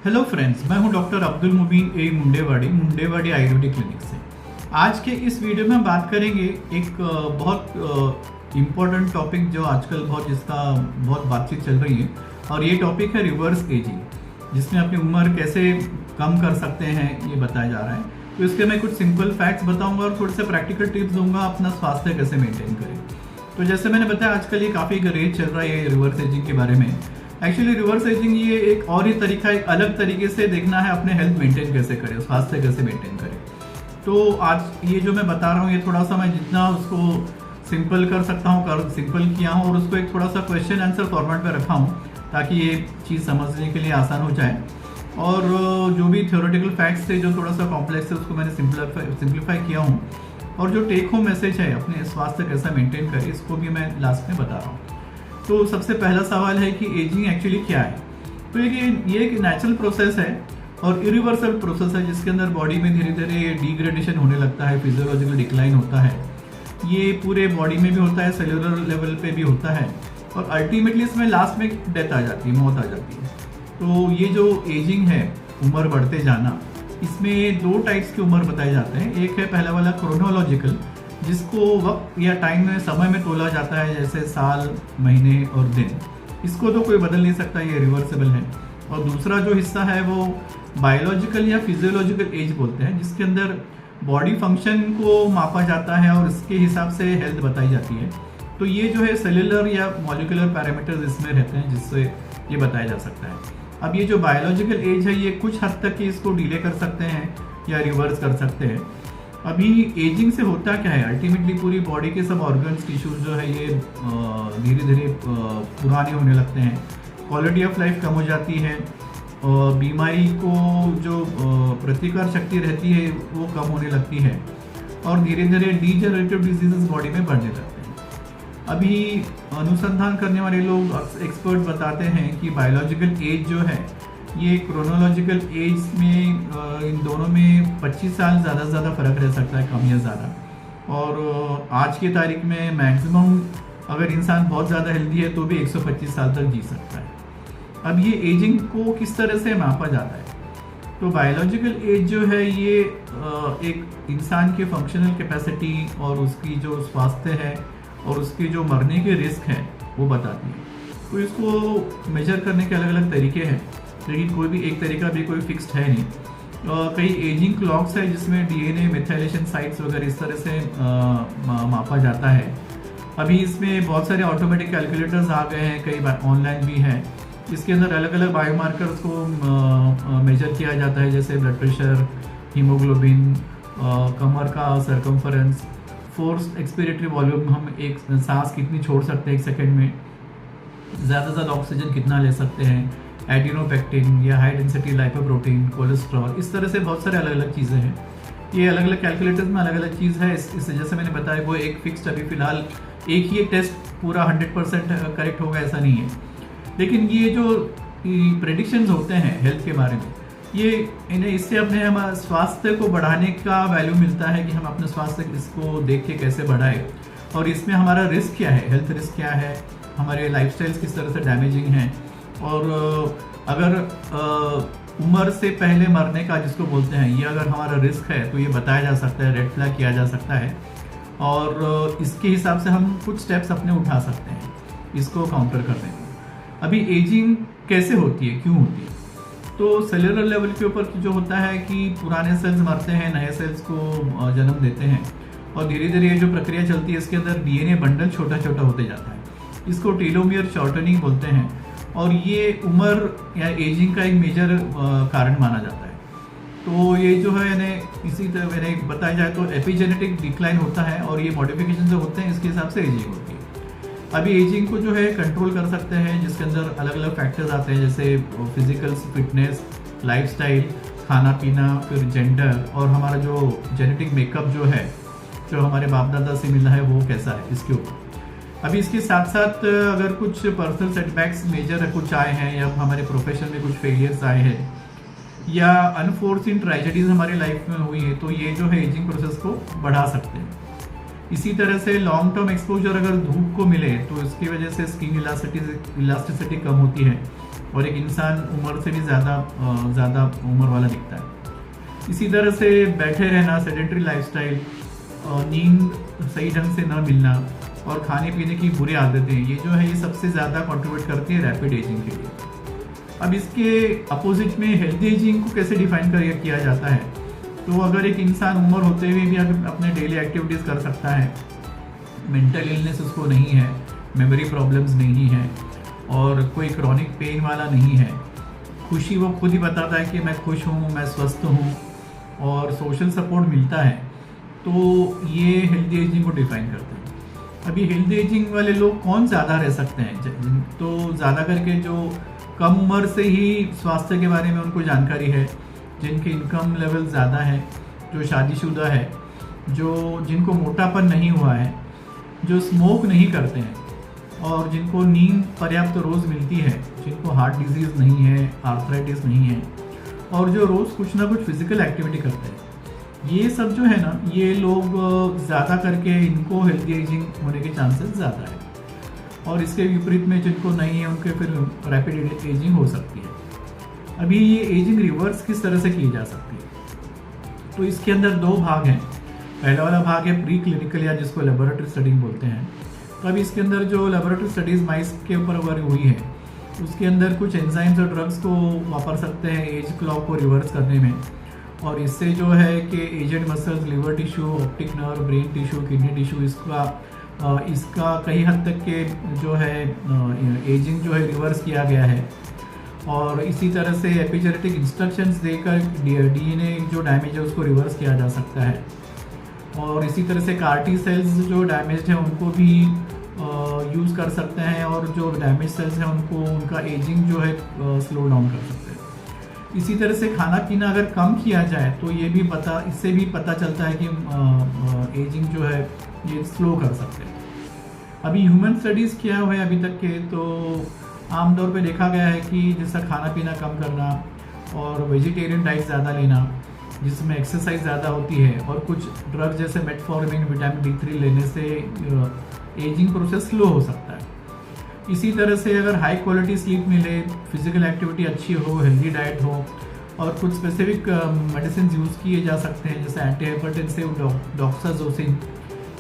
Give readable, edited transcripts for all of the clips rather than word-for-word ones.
Hello friends, मैं हूं doctor Abdul मुबीन ए Mundewadi Ayurvedic clinic से। आज के इस वीडियो में हम बात करेंगे एक बहुत इम्पोर्टेंट टॉपिक जो आजकल बहुत बातचीत चल रही है, और ये टॉपिक है रिवर्स एजिंग, जिसमें अपनी उम्र कैसे कम कर सकते हैं ये बताया जा रहा है। तो इसके मैं कुछ सिंपल फैक्ट्स बताऊंगा और थोड़े से प्रैक्टिकल टिप्स दूंगा अपना स्वास्थ्य कैसे मेंटेन करें। तो जैसे मैंने बताया, आजकल ये काफ़ी क्रेज चल रहा है रिवर्स एजिंग के बारे में। एक्चुअली रिवर्स एजिंग ये एक और ही तरीका, एक अलग तरीके से देखना है अपने हेल्थ मेंटेन कैसे करें, स्वास्थ्य कैसे मेंटेन करें। तो आज ये जो मैं बता रहा हूँ, ये थोड़ा सा मैं जितना उसको सिंपल कर सकता हूँ सिंपल किया हूँ, और उसको एक थोड़ा सा क्वेश्चन आंसर फॉर्मेट में रखा हूँ ताकि ये चीज़ समझने के लिए आसान हो जाए। और जो भी थ्योरेटिकल फैक्ट्स थे जो थोड़ा सा कॉम्प्लेक्स है, उसको मैंने सिंप्लीफाई किया हूँ। और जो टेक होम मैसेज है अपने स्वास्थ्य कैसा मेंटेन करें, इसको भी मैं लास्ट में बता रहा हूँ। तो सबसे पहला सवाल है कि एजिंग एक्चुअली क्या है। तो ये एक नेचुरल प्रोसेस है और इरिवर्सल प्रोसेस है, जिसके अंदर बॉडी में धीरे धीरे डिग्रेडेशन होने लगता है, फिजियोलॉजिकल डिक्लाइन होता है। ये पूरे बॉडी में भी होता है, सेलुलर लेवल पे भी होता है, और अल्टीमेटली इसमें लास्ट में डेथ आ जाती है, मौत आ जाती है। तो ये जो एजिंग है, उम्र बढ़ते जाना, इसमें दो टाइप्स की उम्र बताए जाते हैं। एक है पहला वाला क्रोनोलॉजिकल, जिसको वक्त या टाइम में, समय में तोला जाता है, जैसे साल, महीने और दिन। इसको तो कोई बदल नहीं सकता, ये रिवर्सिबल है। और दूसरा जो हिस्सा है वो बायोलॉजिकल या फिजियोलॉजिकल एज बोलते हैं, जिसके अंदर बॉडी फंक्शन को मापा जाता है और इसके हिसाब से हेल्थ बताई जाती है। तो ये जो है सेलुलर या मॉलिक्यूलर पैरामीटर्स इसमें रहते हैं, जिससे ये बताया जा सकता है। अब ये जो बायोलॉजिकल एज है, ये कुछ हद तक इसको डिले कर सकते हैं या रिवर्स कर सकते हैं। अभी एजिंग से होता क्या है, अल्टीमेटली पूरी बॉडी के सब ऑर्गन्स, टिश्यूज जो है, ये धीरे धीरे पुराने होने लगते हैं, क्वालिटी ऑफ लाइफ कम हो जाती है, और बीमारी को जो प्रतिकार शक्ति रहती है वो कम होने लगती है, और धीरे धीरे डीजनरेटिव डिजीजेस बॉडी में बढ़ने लगते हैं। अभी अनुसंधान करने वाले लोग, एक्सपर्ट बताते हैं कि बायोलॉजिकल एज जो है, ये क्रोनोलॉजिकल एज में इन दोनों में 25 साल ज़्यादा से ज़्यादा फर्क रह सकता है, कम या ज़्यादा। और आज की तारीख में मैक्सिमम अगर इंसान बहुत ज़्यादा हेल्दी है तो भी 125 साल तक जी सकता है। अब ये एजिंग को किस तरह से मापा जाता है, तो बायोलॉजिकल एज जो है, ये एक इंसान के फंक्शनल कैपेसिटी और उसकी जो स्वास्थ्य है और उसकी जो मरने के रिस्क है वो बताती है। तो इसको मेजर करने के अलग अलग तरीके हैं, लेकिन कोई भी एक तरीका भी कोई फिक्स्ड है नहीं। कई एजिंग क्लॉक्स है जिसमें डीएनए मेथिलेशन साइट्स वगैरह इस तरह से मापा जाता है। अभी इसमें बहुत सारे ऑटोमेटिक कैलकुलेटर्स आ गए हैं, कई ऑनलाइन भी हैं। इसके अंदर अलग अलग बायोमार्कर्स को मेजर किया जाता है, जैसे ब्लड प्रेशर, हीमोग्लोबिन, कमर का सर्कम्फरेंस, फोर्स एक्सपिरेटरी वॉल्यूम, हम एक सांस कितनी छोड़ सकते हैं एक सेकेंड में, ज़्यादा से ज़्यादा ऑक्सीजन कितना ले सकते हैं, एडिनोपेक्टिन या हाई डेंसिटी लाइपोप्रोटीन, कोलेस्ट्रॉल, इस तरह से बहुत सारे अलग अलग चीज़ें हैं। ये अलग अलग कैलकुलेटर्स में अलग अलग चीज़ है। इससे जैसे मैंने बताया, वो एक फिक्स्ड, अभी फिलहाल एक ही टेस्ट पूरा 100% करेक्ट होगा ऐसा नहीं है। लेकिन ये जो प्रेडिक्शंस होते हैं हेल्थ के बारे में, ये इन्हें इससे अपने हमारे स्वास्थ्य को बढ़ाने का वैल्यू मिलता है कि हम अपने स्वास्थ्य इसको देख के कैसे बढ़ाएं, और इसमें हमारा रिस्क क्या है, हेल्थ रिस्क क्या है, हमारे लाइफस्टाइल्स किस तरह से डैमेजिंग हैं। और अगर उम्र से पहले मरने का जिसको बोलते हैं, ये अगर हमारा रिस्क है तो ये बताया जा सकता है, रेड फ्लैग किया जा सकता है, और इसके हिसाब से हम कुछ स्टेप्स अपने उठा सकते हैं इसको काउंटर करने में। अभी एजिंग कैसे होती है, क्यों होती है, तो सेलुलर लेवल के ऊपर जो होता है कि पुराने सेल्स मरते हैं, नए सेल्स को जन्म देते हैं, और धीरे धीरे ये जो प्रक्रिया चलती है, इसके अंदर डीएनए बंडल छोटा छोटा होते जाता है। इसको टेलोमियर शॉर्टनिंग बोलते हैं, और ये उम्र या एजिंग का एक मेजर कारण माना जाता है। तो ये जो है इसी तरह मैंने बताया जाए तो एपिजेनेटिक डिक्लाइन होता है, और ये मॉडिफिकेशन जो होते हैं इसके हिसाब से एजिंग होती है। अभी एजिंग को जो है कंट्रोल कर सकते हैं, जिसके अंदर अलग अलग फैक्टर्स आते हैं, जैसे फिजिकल फिटनेस, लाइफस्टाइल, खाना पीना, फिर जेंडर, और हमारा जो जेनेटिक मेकअप जो है, जो हमारे बाप दादा से मिला है वो कैसा है, इसके ऊपर। अभी इसके साथ साथ अगर कुछ पर्सनल सेटबैक्स मेजर कुछ आए हैं, या हमारे प्रोफेशन में कुछ फेलियर्स आए हैं, या अनफोर्सिन ट्रेजेडीज हमारी लाइफ में हुई है, तो ये जो है एजिंग प्रोसेस को बढ़ा सकते हैं। इसी तरह से लॉन्ग टर्म एक्सपोजर अगर धूप को मिले तो इसकी वजह से स्किन इलास्टिसिटी कम होती है, और एक इंसान उम्र से भी ज़्यादा उम्र वाला दिखता है। इसी तरह से बैठे रहना, सेडेंटरी लाइफस्टाइल, नींद सही ढंग से न मिलना और खाने पीने की बुरी आदतें, ये जो है ये सबसे ज़्यादा कंट्रीब्यूट करती है रैपिड एजिंग के लिए। अब इसके अपोजिट में हेल्दी एजिंग को कैसे डिफाइन किया जाता है, तो अगर एक इंसान उम्र होते हुए भी अगर अपने डेली एक्टिविटीज़ कर सकता है, मेंटल इलनेस उसको नहीं है, मेमोरी प्रॉब्लम्स नहीं है और कोई क्रॉनिक पेन वाला नहीं है, खुशी वो खुद ही बताता है कि मैं खुश हूँ, मैं स्वस्थ हूँ और सोशल सपोर्ट मिलता है, तो ये हेल्दी एजिंग को डिफाइन करते हैं। अभी हेल्दी एजिंग वाले लोग कौन ज़्यादा रह सकते हैं, तो ज़्यादा करके जो कम उम्र से ही स्वास्थ्य के बारे में उनको जानकारी है, जिनके इनकम लेवल ज़्यादा है, जो शादीशुदा है, जिनको मोटापन नहीं हुआ है, जो स्मोक नहीं करते हैं और जिनको नींद पर्याप्त रोज़ मिलती है, जिनको हार्ट डिजीज़ नहीं है, आर्थराइटिस नहीं है और जो रोज़ कुछ ना कुछ फिजिकल एक्टिविटी करते हैं, ये सब जो है ना, ये लोग ज़्यादा करके इनको हेल्दी एजिंग होने के चांसेस ज़्यादा है। और इसके विपरीत में जिनको नहीं है उनके फिर रैपिड एजिंग हो सकती है। अभी ये एजिंग रिवर्स किस तरह से की जा सकती है, तो इसके अंदर दो भाग हैं। पहला वाला भाग है प्री क्लिनिकल या जिसको लेबोरेटरी स्टडिंग बोलते हैं। तो अभी इसके अंदर जो लेबोरेटरी स्टडीज़ माइस के ऊपर हुई है, उसके अंदर कुछ एंजाइम्स और ड्रग्स को वापर सकते हैं एज क्लॉक को रिवर्स करने में, और इससे जो है कि aged muscles, liver tissue, optic nerve, brain tissue, kidney tissue, इसका कई हद तक के जो है एजिंग जो है रिवर्स किया गया है। और इसी तरह से एपिजेनेटिक इंस्ट्रक्शंस देकर डीएनए जो डैमेज है उसको रिवर्स किया जा सकता है। और इसी तरह से कार्टी सेल्स जो डैमेज है उनको भी यूज़ कर सकते हैं और जो डैमेज सेल्स हैं उनको उनका एजिंग जो है स्लो डाउन कर सकते हैं। इसी तरह से खाना पीना अगर कम किया जाए तो इससे भी पता चलता है कि एजिंग जो है ये स्लो कर सकते हैं। अभी ह्यूमन स्टडीज़ किया हुआ है अभी तक के, तो आमतौर पे देखा गया है कि जैसा खाना पीना कम करना और वेजिटेरियन डाइट ज़्यादा लेना जिसमें एक्सरसाइज ज़्यादा होती है और कुछ ड्रग जैसे मेटफॉर्मिन, विटामिन D3 लेने से एजिंग प्रोसेस स्लो हो सकता है। इसी तरह से अगर हाई क्वालिटी स्लीप मिले, फिजिकल एक्टिविटी अच्छी हो, हेल्दी डाइट हो और कुछ स्पेसिफिक मेडिसिन यूज़ किए जा सकते हैं जैसे एंटी हाइपरटेंसिव, डॉक्साजोसिन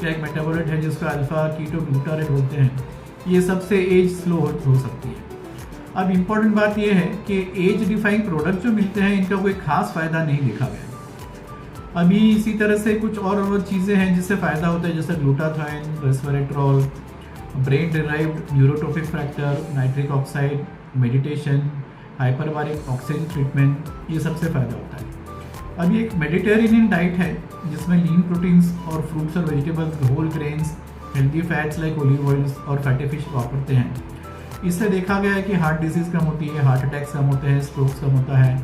या एक मेटाबोलाइट है जिसको अल्फा कीटोग्लूटारेट बोलते हैं, ये सबसे एज स्लो हो सकती है। अब इम्पॉर्टेंट बात यह है कि एज डिफाइंग प्रोडक्ट जो मिलते हैं इनका कोई खास फ़ायदा नहीं देखा गया। अभी इसी तरह से कुछ और चीज़ें हैं जिससे फ़ायदा होता है जैसे glutathione, resveratrol, brain derived neurotrophic factor, nitric oxide, meditation, hyperbaric oxygen treatment, ये सबसे फ़ायदा होता है। अभी एक मेडिटेरेनियन डाइट है जिसमें लीन प्रोटीन्स और फ्रूट्स और vegetables, whole grains, healthy fats like olive oils और फैटी फिश वापरते हैं। इससे देखा गया है कि हार्ट डिजीज़ कम होती है, हार्ट अटैक्स कम होते हैं, स्ट्रोक्स कम होता है,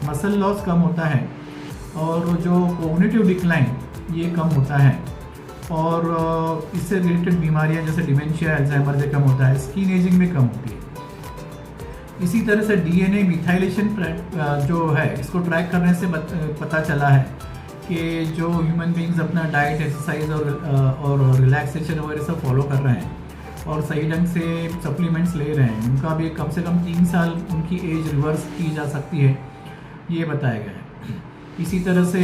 मसल लॉस कम होता है और जो कोग्निटिव डिक्लाइन ये कम होता है और इससे रिलेटेड बीमारियां जैसे डिमेंशिया, अल्जाइमर से कम होता है, स्किन एजिंग में कम होती है। इसी तरह से डीएनए मिथाइलेशन जो है इसको ट्रैक करने से पता चला है कि जो ह्यूमन बींग्स अपना डाइट, एक्सरसाइज और रिलैक्सेशन वगैरह सब फॉलो कर रहे हैं और सही ढंग से सप्लीमेंट्स ले रहे हैं, उनका भी कम से कम 3 साल उनकी एज रिवर्स की जा सकती है, ये बताया गया है। इसी तरह से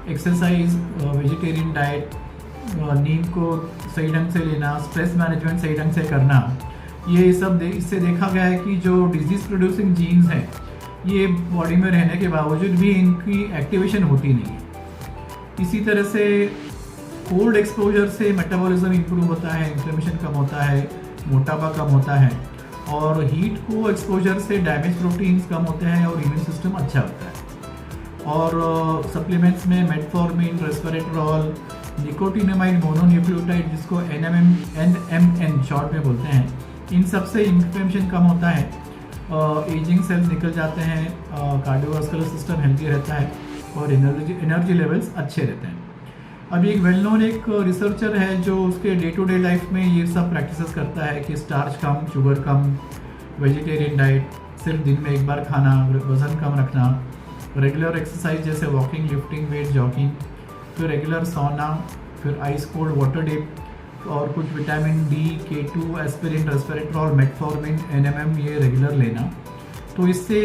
एक्सरसाइज, वेजिटेरियन डाइट, नींद को सही ढंग से लेना, स्ट्रेस मैनेजमेंट सही ढंग से करना, ये सब इससे देखा गया है कि जो डिजीज़ प्रोड्यूसिंग जीन्स हैं ये बॉडी में रहने के बावजूद भी इनकी एक्टिवेशन होती नहीं है। इसी तरह से कोल्ड एक्सपोजर से मेटाबॉलिज्म इंप्रूव होता है, इन्फ्लेमेशन कम होता है, मोटापा कम होता है और हीट को एक्सपोजर से डैमेज प्रोटीन्स कम होते हैं और इम्यून सिस्टम अच्छा होता है। और सप्लीमेंट्स में मेटफॉर्मिन, रेस्वेरेट्रॉल, निकोटिनामाइड मोनोन्यूक्लियोटाइड जिसको NMN शॉर्ट में बोलते हैं, इन सब से इन्फ्लेमेशन कम होता है, एजिंग सेल्स निकल जाते हैं, कार्डियोवास्कुलर सिस्टम हेल्दी रहता है और एनर्जी लेवल्स अच्छे रहते हैं। अभी एक वेल नोन एक रिसर्चर है जो उसके डे टू डे लाइफ में ये सब प्रैक्टिसेस करता है कि स्टार्च कम, शुगर कम, वेजिटेरियन डाइट, सिर्फ दिन में एक बार खाना, वज़न कम रखना, रेगुलर एक्सरसाइज जैसे वॉकिंग, लिफ्टिंग, वेट, जॉगिंग, फिर रेगुलर सोना, फिर आइस कोल्ड वाटर डिप और कुछ vitamin D, K2, aspirin, resveratrol, metformin, NMN ये रेगुलर लेना, तो इससे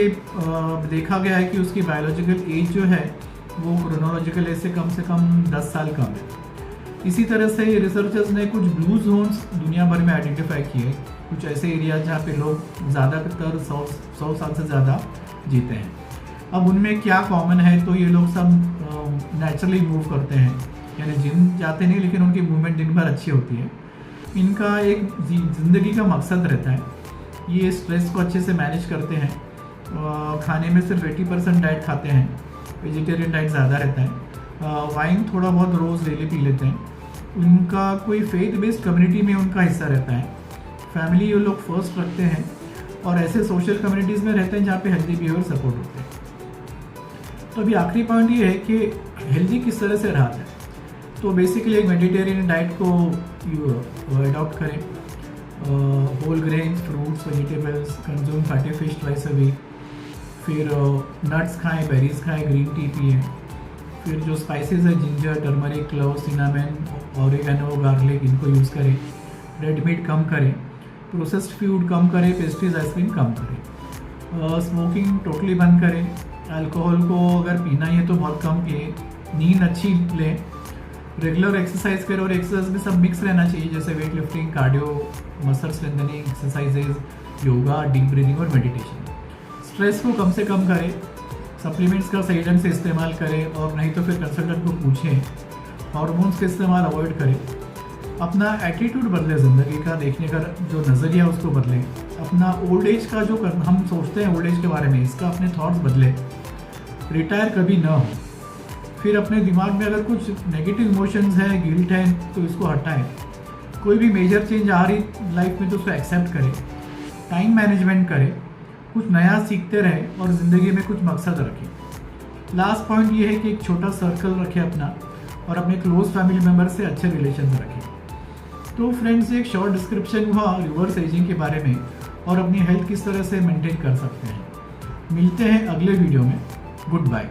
देखा गया है कि उसकी बायोलॉजिकल एज जो है वो क्रोनोलॉजिकल एज से कम 10 साल कम है। इसी तरह से रिसर्चर्स ने कुछ ब्लू जोन्स दुनिया भर में आइडेंटिफाई किए, कुछ ऐसे एरिया जहाँ पे लोग ज़्यादातर 100 साल से ज़्यादा जीते हैं। अब उनमें क्या कॉमन है, तो ये लोग सब नेचुरली मूव करते हैं, यानी जिम जाते नहीं लेकिन उनकी मूवमेंट दिन भर अच्छी होती है। इनका एक ज़िंदगी का मकसद रहता है, ये स्ट्रेस को अच्छे से मैनेज करते हैं, खाने में सिर्फ 80% डाइट खाते हैं, वेजिटेरियन डाइट ज़्यादा रहता है, वाइन थोड़ा बहुत रोज़ डेली पी लेते हैं। उनका कोई फेथ बेस्ड कम्युनिटी में उनका हिस्सा रहता है, फैमिली ये लोग फर्स्ट रखते हैं और ऐसे सोशल कम्युनिटीज़ में रहते हैं जहाँ पे हेल्दी बिहेवियर सपोर्ट होते हैं। तो अभी आखिरी पॉइंट ये है कि हेल्दी किस तरह से रहा जाए। तो बेसिकली एक वेजिटेरियन डाइट को अडॉप्ट करें, whole grains, fruits, vegetables, consume fatty fish twice a week, फिर नट्स खाएं, बेरीज खाएं, ग्रीन टी पिए, फिर जो स्पाइसेस है ginger, turmeric, clove, cinnamon, oregano, garlic, इनको यूज़ करें, रेड मीट कम करें, प्रोसेस्ड फूड कम करें, पेस्ट्रीज, आइसक्रीम कम करें, स्मोकिंग टोटली बंद करें, अल्कोहल को अगर पीना ही है तो बहुत कम पिए, नींद अच्छी लें, रेगुलर एक्सरसाइज करें, और एक्सरसाइज में सब मिक्स रहना चाहिए, जैसे weight lifting, cardio, muscle strengthening exercises, yoga, deep breathing और मेडिटेशन। स्ट्रेस को कम से कम करें, सप्लीमेंट्स का सही ढंग से इस्तेमाल करें, और नहीं तो फिर कंसल्टेंट को पूछें, हार्मोन्स का इस्तेमाल अवॉइड करें, अपना एटीट्यूड बदले, ज़िंदगी का देखने का जो नज़रिया उसको बदलें, अपना ओल्ड एज का जो हम सोचते हैं ओल्ड एज के बारे में, इसका अपने थॉट्स बदलें, रिटायर कभी ना हो, फिर अपने दिमाग में अगर कुछ नेगेटिव इमोशंस है, गिल्ट है, तो इसको हटाएं, कोई भी मेजर चेंज आ रही लाइफ में तो उसको एक्सेप्ट करें, टाइम मैनेजमेंट करें, कुछ नया सीखते रहें और ज़िंदगी में कुछ मकसद रखें। लास्ट पॉइंट ये है कि एक छोटा सर्कल रखें अपना, और अपने क्लोज फैमिली मेम्बर से अच्छे रिलेशन रखें। तो फ्रेंड्स, एक शॉर्ट डिस्क्रिप्शन हुआ रिवर्स एजिंग के बारे में और अपनी हेल्थ किस तरह से मेंटेन कर सकते हैं। मिलते हैं अगले वीडियो में। Good bye.